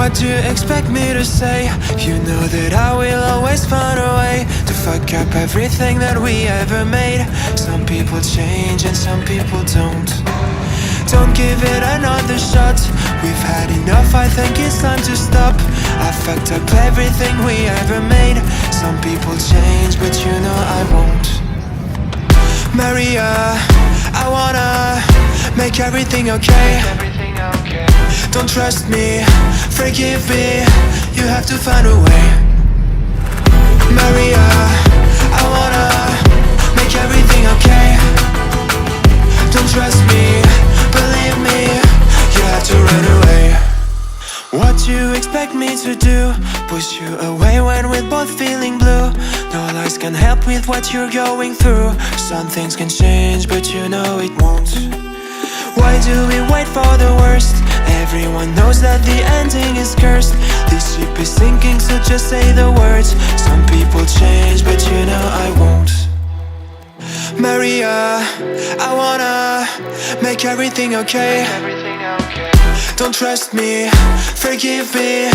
What do you expect me to say? You know that I will always find a way to fuck up everything that we ever made. Some people change and some people don't. Don't give it another shot. We've had enough, I think it's time to stop. I fucked up everything we ever made. Some people change, but you know I won't. Maria, I wanna make everything okay. Don't trust me, forgive me, you have to find a way. Maria, I wanna make everything okay. Don't trust me, believe me, you have to run away. What do you expect me to do? Push you away when we're both feeling blue. No lies can help with what you're going through. Some things can change, but you know it won't. Why do we wait for the worst? Everyone knows that the ending is cursed. This ship is sinking, so just say the words. Some people change, but you know I won't. Maria, I wanna make everything okay. Don't trust me, forgive me,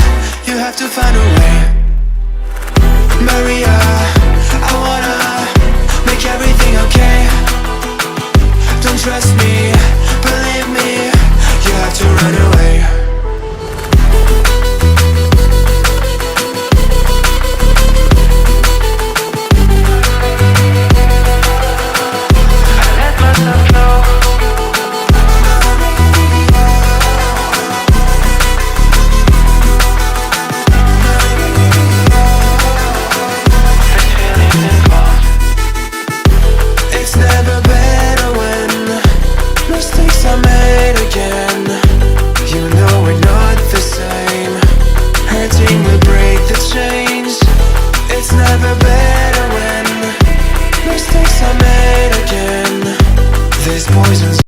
you have to find a way. Maria, I wanna make everything okay. Don't trust me, believe me, you have to run away. I let myself go. It's never better when mistakes are made again. You know we're not the same. Hurting will break the chains. It's never better when mistakes are made again. This poison's